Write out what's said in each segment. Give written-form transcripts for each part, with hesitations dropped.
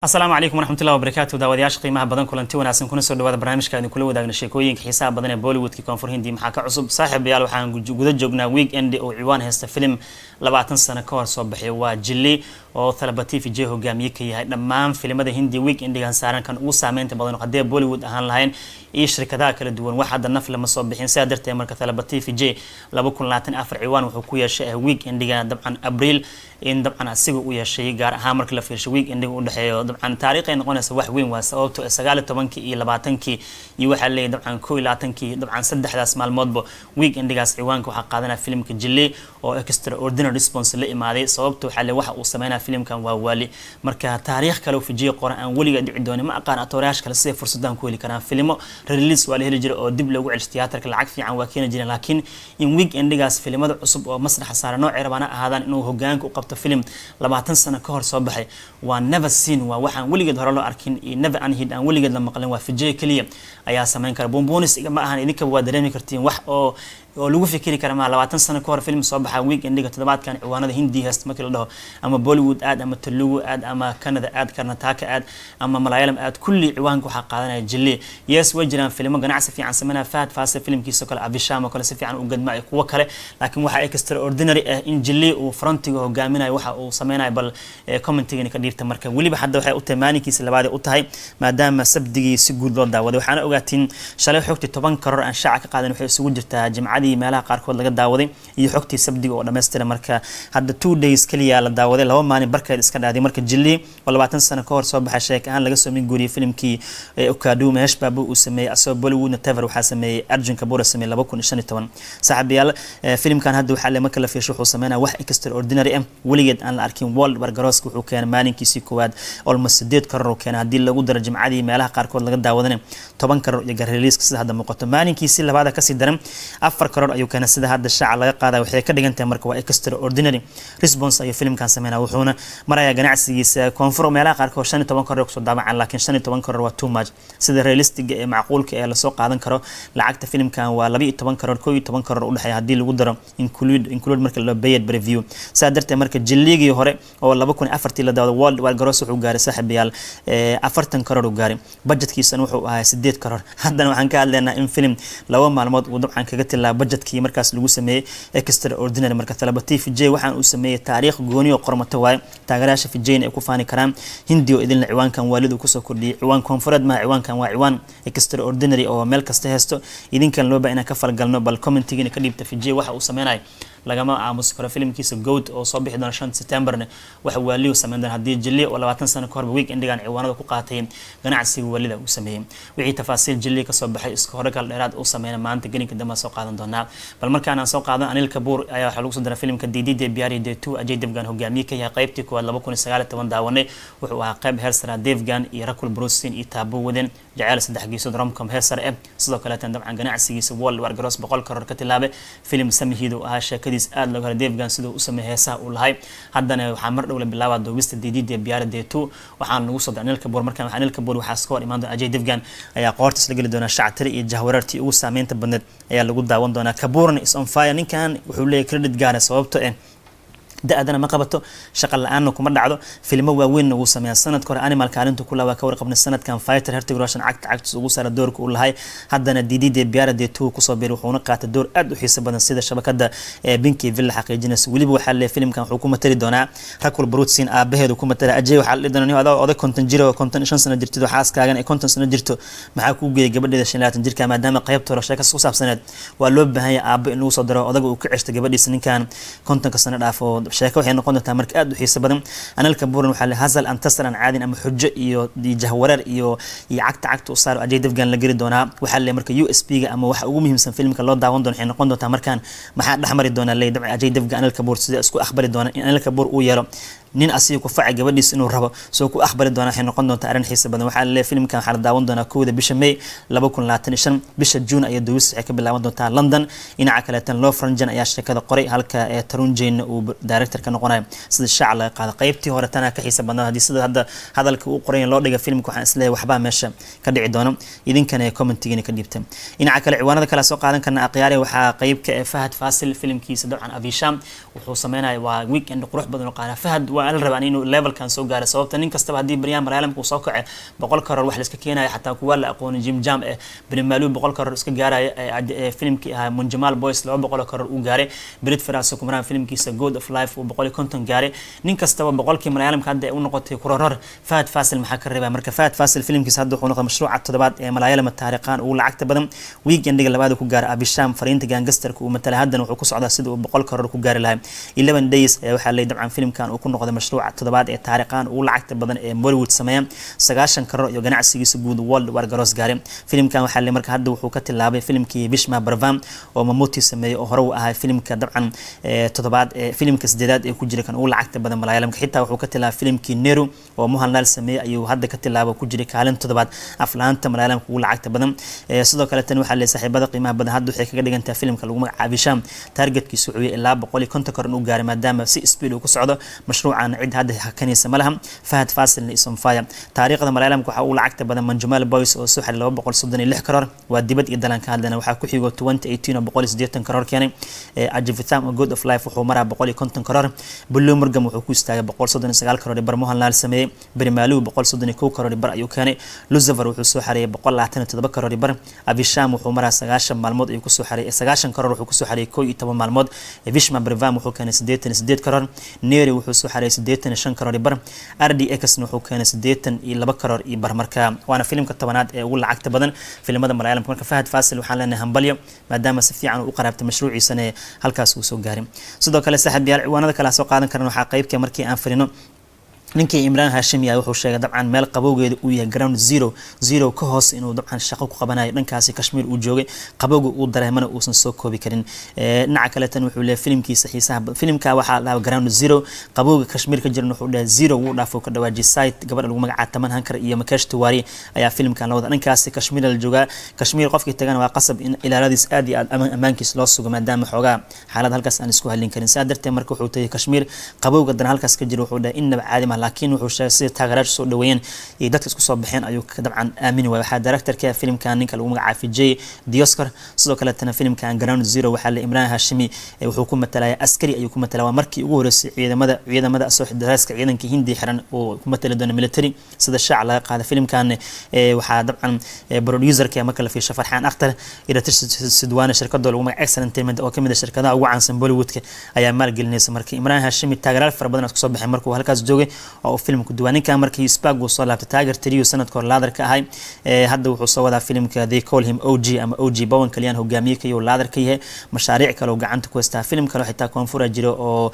السلام عليكم ورحمة الله وبركاته داودياش قيمة بدن كلنتي وناسن كنا سو dhawaada barnaamijka kula wadaagna sheekooyinka xiisaha badan ee Bollywood ki koonfur Hindi maxaa ka cusub saaxiibayaal waxaan guda joognaa weekend oo ciwaan haysta film 20 sano ka hor soo baxay waa Jilli oo Thalapathy Vijay hogaamiye ka yahay dhammaan filimada Hindi weekendigan saaran kan ugu saameynta badan hadee Bollywood ahaan lahayn iyo shirkadaha kala duwan waxa hadda naf lama soo bixin sidaa darteed marka Thalapathy Vijay 2024 ciwaan wuxuu ku yeeshay weekendigan dabcan April in dabcan asiga u yeeshay gaar ahaan marka la fiirsho weekendiga u dhaxeeyo dabcan taariikh ay noqonaysa wax weyn waa sababtoo 19 iyo 20 iyo waxa leeyahay dabcan 21 dabcan saddexdaas maalmoodba weekendigaas ciwaanka waxa qaadanaa filimka Jilli oo extraordinary response la imaaday sababtoo waxa le waxa uu sameynaa filimkan waa wali marka taariikh kale oo Vijay qoran waliga dhici doona ma aqaan atoorayash kale si fursadan ku heli karaan filimo release waa la heli jiray oo dib loogu celiyo tiyaatarka lacag fiican waa keenay jireen laakiin in weekendigaas filimada cusub oo masraxa saaran nooc rabana ahaadaan inuu hogaanka u qabto film 20 sano ka hor soo baxay waa never seen waa waxaan waligeed hore loo arkin iyo never unheard aan waligeed la maqlin waa Vijay kaliya ayaa sameyn kara bonbonus iga ma ahan idinka waa dareemi kartiin wax oo lagu fikiri kara ma 20 sano ka hor film soo baxay weekendiga toddobaadkan ciwaanada Hindi heest markii la dhaho ama Bollywood aad ama Telugu aad ama Canada aad Karnataka aad ama Malayalam aad kulli ciwaanka waxa qaadanaya Jilli yes way jiraan filmo ganacsi fiican sameeyna Fahad Fasil filmkiisa kale Abisham oo kale si fiican u gadmay kuwa kale laakiin waxa extraordinary ah in Jilli uu frontiga hogaaminayo waxa uu sameeyay bal commentiga ka dhiibta marka waliba hadda waxay u tamaanikiisa labaad u tahay maadaama sabdigi si guud loo daawaday waxaana ogaatiin shalay xogti 10 karoor aan shaaca ka qaadan waxay isugu jirtaa jimcadii meelaha qaarkood laga daawaday iyo xogtii sabdiga oo dhameystiran marka hadda 2 days kaliya la daawaday laba maalin barkeed iska dhaaday marka Jilli oo 20 sano ka hor soo baxay sheek ahaan laga soo min guuriyay filimkii Okadu Mesh Babu uu sameeyay asoo Bollywood Taver waxa sameeyay Arjun Kapoor sameeyay 2015 saaxiibayaal filimkan hadda waxa la marka la fiirsho wuxuu sameeyay wax extraordinary ah waligeed aan la arkin World War Garosk wuxuu keenay maalinkiisii koowaad almost 8 karoor keenay hadii lagu daro jimcadii meelaha qaarkood laga daawaday 10 karoor iyo release sida hadda muuqato maalinkiisii labaad ka sii daran 4 karoor ayuu keenay sida hadda shaaca laga qaaday waxay ka dhigan tahay marka waa extraordinary response ayuu filimkan sameeyay wuxuuna maraya ganacsigiisa koonfur meelaha qaarkood 15 karoor ku soo daabacan laakiin 15 karoor waa too much sida realistic ee macquulka ee la soo qaadan karo lacagta filimkan waa 12 karoor 11 karoor u dhaxay hadii lagu daro include marka la bayad preview saa darteed marka Jilligii hore oo 2004 la daawado World War Garoos wuxuu gaaray saaxiibayaal 40 karoor u gaaray budgetkiisana wuxuu ahaa 8 karoor haddana waxaan ka hadlaynaa in film laba maalmood uu dabcan kaga tilaa budgetkii markaas lagu sameeyay extraordinary marka Thalapathy Vijay waxaan uu sameeyay taariikh gooni oo qormato waay taageerayaasha Vijay ay ku faani karaan Hindi oo idin ciwaankan waalidu ku soo kordhiyay ciwaan koonfureed ma ciwaankan waa ciwaan extraordinary oo meel kasta heesto idinkan loo baahan ka falgalno bal commentiga ka dhiibta Vijay waxa uu sameeyay lagama aamus karo filimkiisa Goat oo soo bixi doona 5 September waxa waaliyo sameeyay hadii Jilli oo 20 sano ka hor weekendigan ciwaanada ku qaatay ganacsiga waalida uu sameeyay wixii tafaasiil Jilli ka soo baxay iska hore kala dheeraad uu sameeyay maanta gelinka dama soo qaadan doona bal markaan aan soo qaadan Anil Kapoor ayaa waxa lagu soo diray filimka DD Biari Day 2 Ajay Devgan hogaamiye ka yahay qaybtii koowaad 2019 daawanay wuxuu ahaa qayb heersara Devgan iyo Rakul Brusin iyo Tabu wadan jacayl saddex geesood romcom heersar sidoo kale tan dabcan ganacsigiisa World War Garoos 100 karoor ka tilaabay filim samihiidu ahaa sheekadiis aad loo hore Devgan sidoo uu sameeyay heesaha uu lahay haddana waxa mar dhow la bilaabaa doogista DD Biari Day 2 waxaan lagu soo diray Anil Kapoor markaan Anil Kapoor waxa soo hor imaan doona Ajay Devgan ayaa qoortiis la gali doona shactiri iyo jahwarartii ugu saameynta badneed ayaa lagu daawan doona Kapoorna is on fire ninkan wuxuu leeyahay credit gaar ah sababtoo ah daadana ma qabato shaqo la'aan kuma dhacdo filmo waaweyn uu sameeyay sanadka hore Animal kaalintu kula waa ka warqabnay sanadkan Fighter Hertig Roshan cagta ugu saara doorka uu lahay haddana DD Biari Day 2 ku soo biiray wuxuuna qaatay door aad u xiiso badan sida shabakada Binki Villa xaqiijinaysa waliba waxa la filimkan wuxuu ku matali doonaa Rakul Brusin aabaheedu ku matala Ajay waxa la dhiganayo oday konton jiro 55 sano jirto xaaskaagan ay 50 sano jirto maxaa ku geeyay gabadheeda 25 jirka maadaama qaybta hore sheeka ku saabsaneed waa loo baahan yahay aaba inuu soo diro odaga uu ka ceshta gabadhiisa ninkan 50 sano dhaafo sheeko waxay noqon doontaa marka aad u xiiso badan Anil Kapoor waxa la hasal an tasran caadin ama xujo iyo jahwarar iyo cagta u saar Ajay Devgan la gari doonaa waxa la marka USP ga ama waxa ugu muhiimsan filmka loo daawan doono waxay noqon doontaa markaan maxaa dhaxmari doona leeyahay Ajay Devgan Anil Kapoor sida isku akhbari doona in Anil Kapoor uu yeelo nin asiga ku facay gabadhiis inuu rabo soo ku akhbari doona waxay noqon doontaa arin xiiso badan waxa la filimkan waxa la daawan doonaa 1 bisha May 2025 bisha June ayaa duwis waxay ka bilaaban doontaa London inaca kale tan Love Ranjan ayaa sheekada qoray halka Tarun Jain uu director ka noqonay sida shaac laga qaaday qaybtii hore tan ka xiiso badan hadii sida hadda hadalka uu qoray loo dhiga filimka waxaan isleeyahay waxba meesha ka dhici doono idinkana commentiga ka dhiibta inaca kale ciwaanada kala soo qaadan karna aqyaari waxa qayb ka Fahad Fasil filimkiisa dabcan Abisham wuxuu sameeyay waa weekend qurux badan oo qaana Fahad waa la rabaa inuu level kan soo gaaro sababta nin kastaba hadii baryaam Malayalamku soo kacay 100 karoor wax la iska keenayo xataa kuwa la aqoon Jim Jam bin Malu 100 karoor iska gaaraya filimkii ah Munjamal Boys 200 karoor uu gaaray Brit Faras kumraan filimkiisa God of Life oo 150 gaaray nin kastaba 100kii Malayalamka hadda uu noqotay koror Fahad Fasil maxaa ka reebay marka Fahad Fasil filimkiisa hadda wuxuu noqday mashruuca toddobaad ee Malayalam taariikhan uu lacagta badan weekendiga labaad ku gaaray Abisham fariinta gangsterka uu matala haddana wuxuu ku socdaa sidoo 100 karoor ku gaari lahaa 11 days waxa la dabcan filimkan uu ku noqday mashruuca toddobaad ee taariikhan uu lacagta badan ee Bollywood sameeyay 90 karoor iyo ganacsigiisa guud world war garoos gaaray filimkan waxa la marka hadda wuxuu ka tilaabay filimkii Bishma Barvam oo Mamuti sameeyay oo hore u ahaa filimka dabcan toddobaad ee filimka sideedaad ee ku jira kan uu lacagta badan Malayalamka xitaa wuxuu ka tilaabay filimkii Neru oo Mohanlal sameeyay ayuu hadda ka tilaabay ku jira kaalin toddobaad aflaanta Malayalamka uu lacagta badan sidoo kale tan waxa la saaxiibada qiimaha badan hadda waxay kaga dhigantaa filimka lagu magacaabo Bisham targetkiisu wuxuu yahay ilaa 150 karoor uu gaaray maadaama si speed uu ku socdo mashruucan cid hadda hakanaysa malaha Fahad Fasil ism faya taariikhda Malayalamka waxa uu lacagta badan Manjumal Boys oo soo xaray 236 karoor waa dibad iyo dalanka hadana waxa ku xigo 2018 oo 180 karoor keenay Ajifitham oo God of Life wuxuu maraa 150 karoor Blue Murgam wuxuu ku istaagay 139 karoor bar Mohanlal sameeyay Birimalu 131 karoor bar ayuu keenay Lucifer wuxuu soo xaray 127 karoor bar Abisham wuxuu maraa 9 maalmood ayuu ku soo xaray 9 karoor wuxuu ku soo xaray 11 maalmood Bishma Barvam wuxuu keenay 88 karoor Neri wuxuu soo xaray 85 karoor bar RDX wuxuu keenay 82 karoor iyo bar marka waana filimka tobanaad ee ugu lacagta badan filimada Malayalamka marka Fahad Fasil waxaan leenahay hambalyo maadaama si fiican uu qaraabtay mashruuciisana halkaas uu soo gaaray sidoo kale saaxiibayaal ciwaanada kala soo qaadan karna waxa qaybka markii aan firino ninkii Imran Hashimi wuxuu sheegay dabcan meel qabowgeeda uu yahay ground zero ka hoos inuu dabcan shaqo ku qabanayo dhankaasi Kashmir uu joogay qabowga uu dareemana uusan soo koobi karin dhinaca kale tan wuxuu leeyahay filimkiisa xiisaha filimka waxa la ground zero qabowga Kashmir ka jiran wuxuu dhahay zero uu dhaafo ka dhawaajay site gabadha lagu magacaabo Taman Hankar iyo Makesh Tiwari ayaa filimkan la wada dhankaasi Kashmir la jooga Kashmir qofkii tagana waa qasab in ilaaladiis aad iyo aad amaankiis loo sugo maadaama xoogaa xaalad halkaas aan isku halin karin saadartay marka wuxuu tagay Kashmir qabowga dan halkaas ka jiro wuxuu dhahay inaba caadi laakiin wuxuu sheegay sida taageerayaasha soo dhaweeyeen iyo dadka isku soo baxeen ayuu dabcan aamin waxa directorka filimkan ninka lagu magacaabo Jay Dioscar sidoo kale tan filimkan Ground Zero waxa la Imran Hashimi wuxuu ku matalay askari ayuu ku matalay markii ugu horeysay ciidamada soo xidhayska ciidanka Hindi xiran oo ku matalay doona military sida shaac laga qaaday filimkan waxa dabcan producerka marka la fiishay Farxaan Akhtar ila sidwaana shirkadda lagu magacaabo Excellent Entertainment oo kamid ah shirkadaha ugu caansan Bollywoodka ayaa maalgelinaysa markii Imran Hashimi taageerayaal fara badan isku soo baxay markuu halkaas joogay oo filimku duwaaninka markii Spag uu soo laabtay taageer tiriyo sanadka hor laadar ka ahay hadda wuxuu soo wadaa filimka They Call Him OG ama OG Bawan Kalyan hogaamiye ka iyo laadar ka yahay mashaariic kale oo gacanta ku haysta filim kale xitaa koonfur jiro oo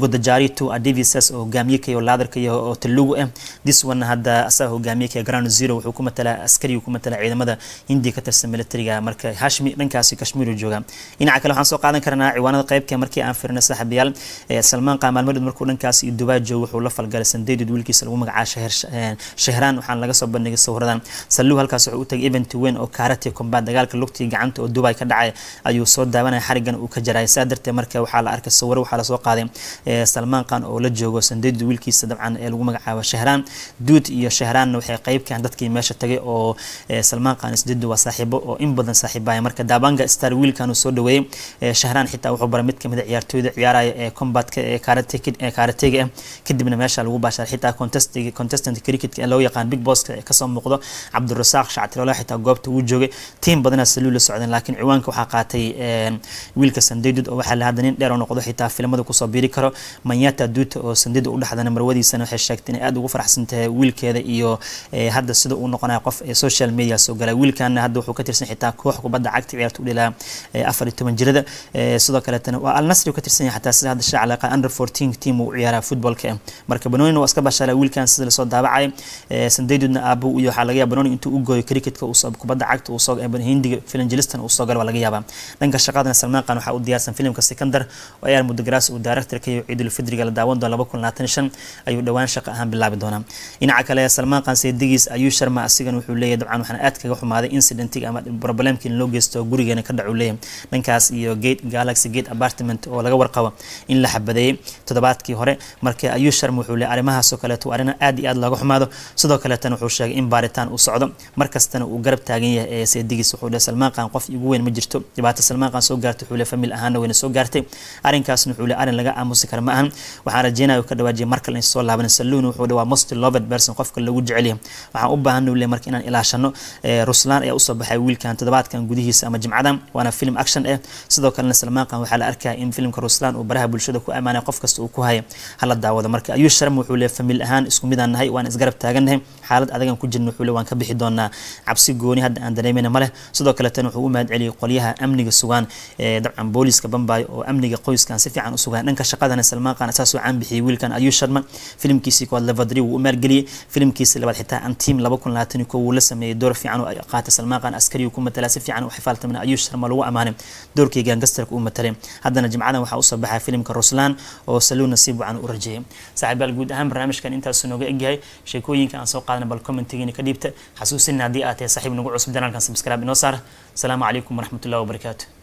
Godajari to Adivisas oo hogaamiye ka iyo laadar ka oo Telugu this one hadda asaga hogaamiye ka Ground Zero wuxuu ku matalaa askari ku matalaa ciidamada Hindi ka tirsan militariga marka Hashimi dhankaasi Kashmir jooga dhinaca kale waxaan soo qaadan karnaa ciwaanada qaybka markii aan firnay saaxiibayaal Salman Qamal Madrid markuu dhankaasi Dubai joogo wuxuu la falgalay sandeed wiilkiisa lagu magacaabo Shahran waxaan laga soo bandhigay sawiradan Sallu halkaas wuxuu u tagay event weyn oo karate combat dagaalka lugtii gacanta oo Dubai ka dhacay ayuu soo daawanay xarigan uu ka jaray saadartay marka waxa la arkay sawir waxa la soo qaaday Salman Khan oo la joogo sandeed wiilkiisa dabcan ee lagu magacaabo Shahran Duud iyo Shahran waxay qayb ka dadkii meesha tagay oo Salman Khan isdiid waa saaxiibo oo in badan saaxiibaya marka Dabanga Star wiilkan uu soo dhaweeyay Shahran xitaa wuxuu baray mid kamid ah ciyaartooyda ciyaaraya ee combat-ka ee karate-ga kadibna meesha lagu baashay xitaa contestant cricket loo yaqaan Big Boss ka soo muuqdo Cabdirasaaq Shactirole xitaa goobta uu joogay team badan Sallu la socdeen laakiin ciwaanka waxa qaatay wiilka sandeed oo waxa la hadlin dheer oo noqdo xitaa filimada ku soo biiri karo Manyata Duut oo sandeed u dhaxdana marwadiisana waxay sheegtay in aad ugu faraxsan tahay wiilkeeda iyo hadda sida uu noqonayo qof social media soo galay wiilkan hadda wuxuu ka tirsan xitaa koox kubadda cagta ciyaarta u dhilaa 14 jirada sidoo kale tan waa Al Nassr ka tirsan xataa sida hadda shacalaqa under 14 team uu ciyaara footballka marka Banooni waa iska bashalay wiilkan sida la soo daabacay sandeedna abu iyo waxa laga yaabaa Banooni intuu u gooyo cricketka uu soo kubadda cagta uu soo eeban Hindiga filanjilistan uu soo gal waa laga yaabaa dhanka shaqadan Salman Khan waxa uu diyaarsan filimka Sikandar oo ay mudagaraas uu director-ka iyo Ciidul Fidriga la daawan doono 2025 ayuu dhawaan shaqo ahaan bilaabi doonaa dhinaca kale Salman Khan saydigiis ayuu Sharma asigan wuxuu leeyahay dabcan waxaan aad kaga xumaaday incidentiga ama problemkii loo geysto gurigeena ka dhacu leeyahay dhankaas iyo Galaxy Gate apartment oo laga warqabo in la xabadeeyay toddobaadkii hore markii ayuu Sharma wuxuu leeyahay arrimahaas oo kaleeto arrin aad iyo aad looga xumaado sidoo kaleetana wuxuu sheegay in baaritaan uu socdo markastana uu garab taagan yahay seedigiisa wuxuu leeyahay Salmaan Khan qof ugu weyn ma jirto dhibaato Salmaan Khan soo gaartay wuxuu leeyahay famil ahaan wayna soo gaartay arrinkaasna wuxuu leeyahay arrin laga aamusi karo ma ahan waxaan rajeynayaa ka dhawaajiyay marka la soo laaban Salluun wuxuu leeyahay most loved person qofka lagu jecel yahay waxaan u baahanay leeyahay marka inaan ilaashano Ruslan ayaa u soo baxay wiilkan toddobaadkan gudihiisa ama jimcadan waana film action sidoo kalena Salmaan Khan waxa la arkaa in filmka Ruslan uu baraha bulshada ku amaanay qof kasta uu ku hayo hala daawado marka Ayush Sharma wuxuu leeyahay famil ahaan isku mid aan nahay waan isgarab taaganahay xaalad adagan ku jirno wuxuu leeyahay waan ka bixi doonaa cabsi gooni hadda aan dareemayna male sidoo kale tan wuxuu u mahad celiyay qolyaha amniga sugan dabcan booliska Bombay oo amniga qoyskan si fiican u sugan dhanka shaqadana Salmaan Khan asaas oo caan bixiyay wiilkan Ayush Sharma filmkiisa kood Lavadri uu maalgeliyay filmkiisa labaad xitaa Antim 2020 uu la sameeyay door fiican oo qaatay Salmaan Khan askari uu ku matala si fiican u xifaaltamay Ayush Sharma lagu amaanay doorkii gangsterka uu matalay haddana jimcadan waxa uu soo baxay filmka Ruslan oo Salluun nasiib wacan u rajayay saaxiibayaal guud ahaan barnaamijkan intaas nooga egyahay sheekooyinka aan soo qaadana bal commentigiina ka dhiibta xasuusin haddii aad tahay saaxiib nagu cusub janaalkan subscribe inoo saar السلام عليكم ورحمة الله وبركاته